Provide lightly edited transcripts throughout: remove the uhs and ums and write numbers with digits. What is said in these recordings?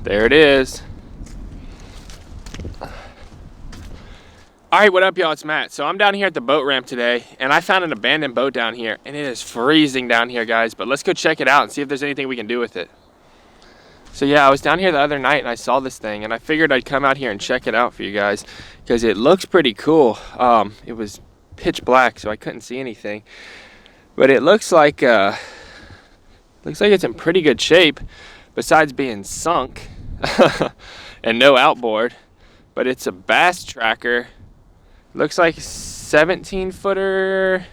There it is. Alright, what up y'all, it's Matt. So I'm down here at the boat ramp today, and I found an abandoned boat down here, and it is freezing down here, guys, but let's go check it out and see if there's anything we can do with it. So yeah, I was down here the other night and I saw this thing, and I figured I'd come out here and check it out for you guys, because it looks pretty cool. It was pitch black, so I couldn't see anything, but it looks like it's in pretty good shape, besides being sunk and no outboard. But it's a bass tracker. Looks like 17 footer,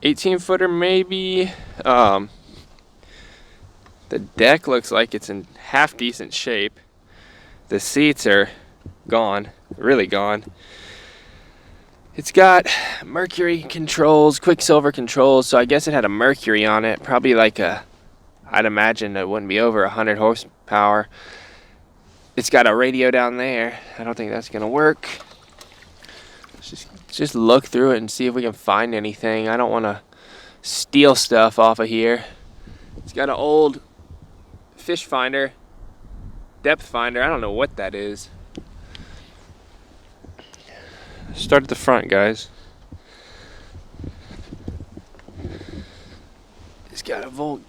18 footer maybe. The deck looks like it's in half decent shape. The seats are gone, really gone. It's got mercury controls, quicksilver controls, so I guess it had a mercury on it. Probably like I'd imagine it wouldn't be over 100 horsepower. It's got a radio down there. I don't think that's gonna work. Let's just look through it and see if we can find anything. I don't want to steal stuff off of here. It's got an old fish finder, depth finder. I don't know what that is. Start at the front, guys. It's got a volt.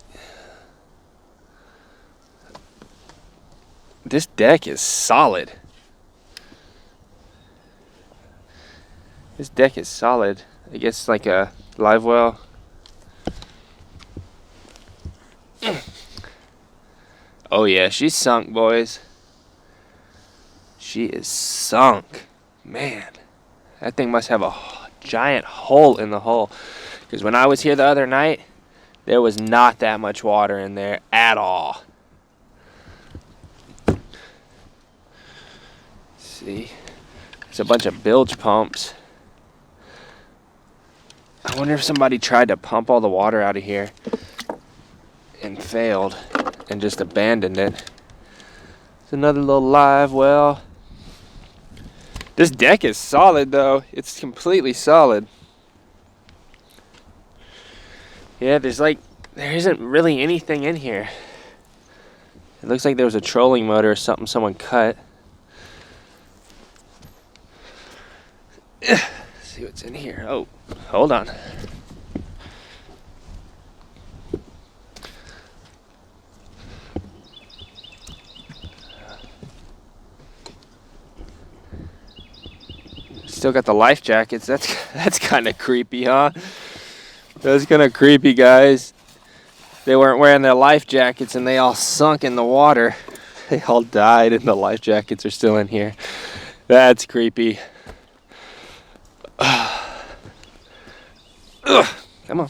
This deck is solid. This deck is solid. I guess like a live well. Oh yeah, she's sunk, boys. She is sunk. Man, that thing must have a giant hole in the hull. Because when I was here the other night, there was not that much water in there at all. See, there's a bunch of bilge pumps. I wonder if somebody tried to pump all the water out of here and failed and just abandoned it. It's another little live well. This deck is solid though. It's completely solid. Yeah, there isn't really anything in here. It looks like there was a trolling motor or something someone cut. See what's in here. Oh, hold on. Still got the life jackets. That's kind of creepy, huh? That's kind of creepy, guys. They weren't wearing their life jackets and they all sunk in the water. They all died and the life jackets are still in here. That's creepy. Come on.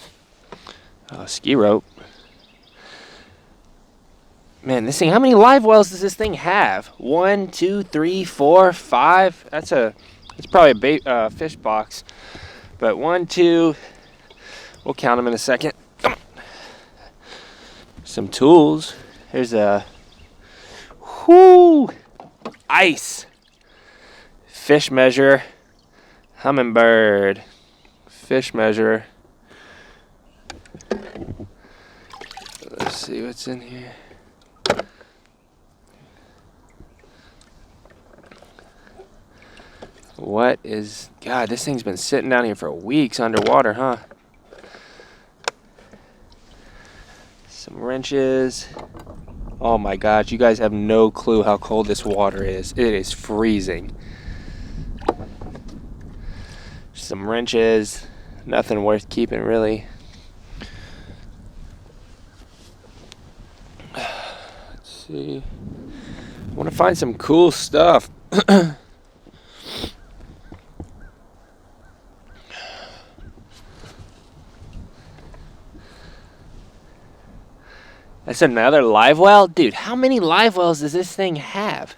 Oh, ski rope. Man, this thing, how many live wells does this thing have? 1, 2, 3, 4, 5. It's probably a fish box. But 1, 2, we'll count them in a second. Come on. Some tools. Here's a ice. Fish measure. Hummingbird. Fish measure. Let's see what's in here. God, this thing's been sitting down here for weeks underwater, huh? Some wrenches. Oh my gosh, you guys have no clue how cold this water is. It is freezing. Some wrenches. Nothing worth keeping, really. Let's see. I want to find some cool stuff. That's another live well? Dude, how many live wells does this thing have?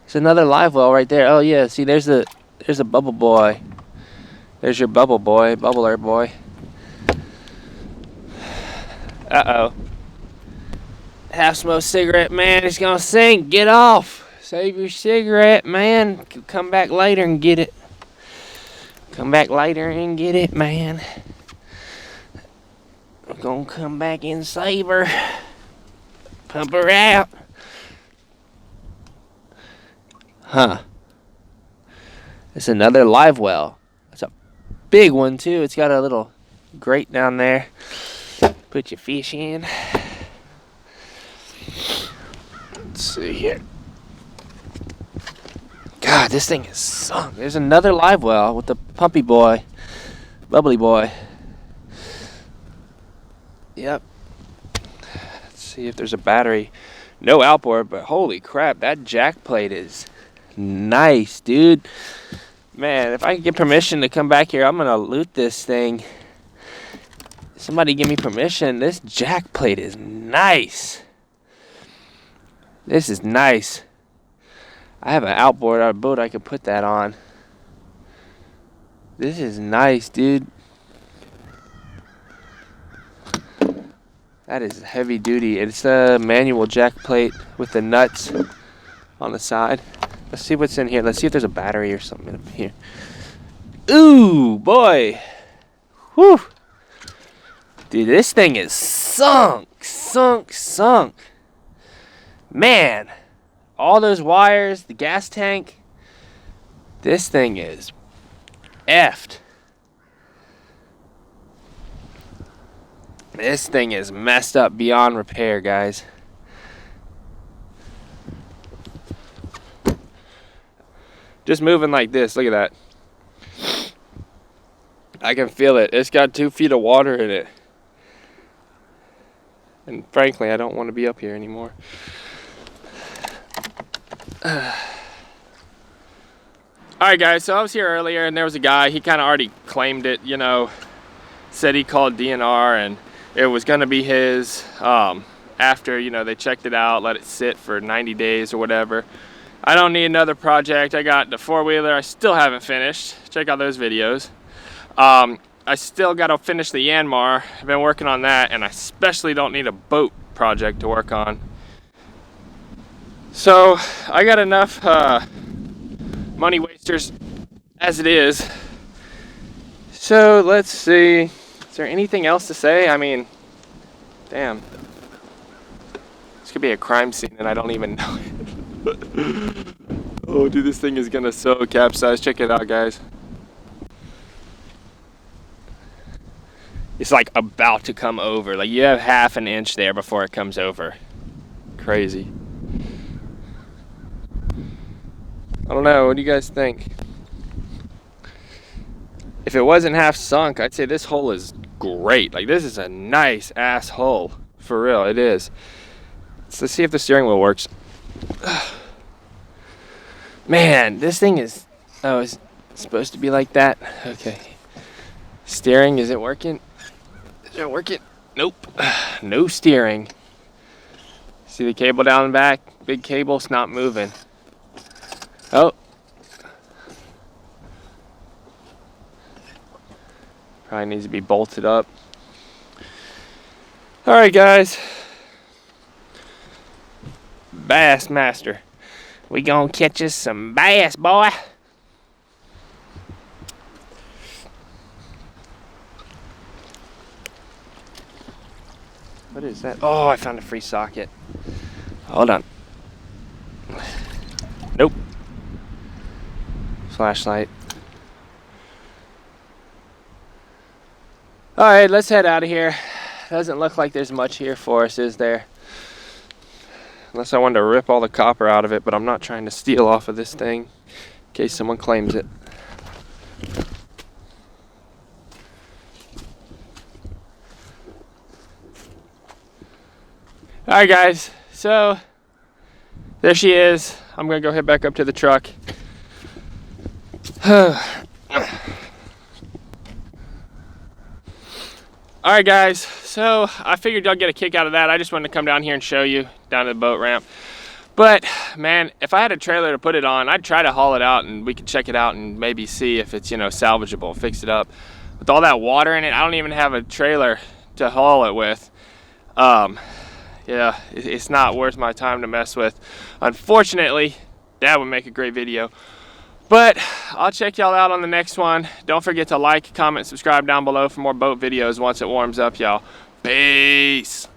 It's another live well right there. Oh yeah, see there's a bubble boy. There's your bubble boy, bubbler boy. Uh-oh. Half-smoked cigarette man is gonna sink. Get off. Save your cigarette, man. Come back later and get it. Come back later and get it, man. We're gonna come back and save her. Pump her out. Huh. It's another live well. It's a big one too. It's got a little grate down there. Put your fish in. Let's see here. God, this thing is sunk. There's another live well with the pumpy boy. Bubbly boy. Yep. Let's see if there's a battery. No outboard, but holy crap, that jack plate is nice, dude. Man, if I can get permission to come back here, I'm gonna loot this thing. Somebody give me permission. This jack plate is nice. This is nice. I have an outboard or a boat I could put that on. This is nice, dude. That is heavy duty. It's a manual jack plate with the nuts on the side. Let's see what's in here. Let's see if there's a battery or something up here. Ooh, boy. Whew. Dude, this thing is sunk. Man, all those wires, the gas tank. This thing is effed. This thing is messed up beyond repair, guys. Just moving like this, look at that. I can feel it. It's got 2 feet of water in it. And frankly, I don't want to be up here anymore. Alright guys, so I was here earlier and there was a guy, he kind of already claimed it, you know, said he called DNR and it was going to be his after, you know, they checked it out, let it sit for 90 days or whatever. I don't need another project. I got the 4-wheeler I still haven't finished. Check out those videos. I still got to finish the Yanmar. I've been working on that, and I especially don't need a boat project to work on. So I got enough money wasters as it is. So let's see. Is there anything else to say? I mean, damn. This could be a crime scene and I don't even know it. Oh, dude, this thing is gonna so capsize. Check it out, guys. It's like about to come over. Like you have half an inch there before it comes over. Crazy. I don't know. What do you guys think? If it wasn't half sunk, I'd say this hole is great. Like this is a nice ass hole. For real, it is. So let's see if the steering wheel works. Man, this thing is... Oh, it's supposed to be like that? Okay. Steering, is it working? Is it working? Nope. No steering. See the cable down the back? Big cable, it's not moving. Oh. Probably needs to be bolted up. Alright guys. Bass Master. We gonna catch us some bass, boy. What is that? Oh, I found a free socket. Hold on. Nope. Flashlight. Alright, let's head out of here. Doesn't look like there's much here for us, is there? Unless I wanted to rip all the copper out of it, but I'm not trying to steal off of this thing in case someone claims it. Alright guys, so there she is. I'm gonna go head back up to the truck. Alright guys, so I figured y'all get a kick out of that. I just wanted to come down here and show you down to the boat ramp. But man, if I had a trailer to put it on, I'd try to haul it out and we could check it out and maybe see if it's, you know, salvageable, fix it up. With all that water in it, I don't even have a trailer to haul it with. Yeah, it's not worth my time to mess with. Unfortunately, that would make a great video. But I'll check y'all out on the next one. Don't forget to like, comment, subscribe down below for more boat videos once it warms up, y'all. Peace.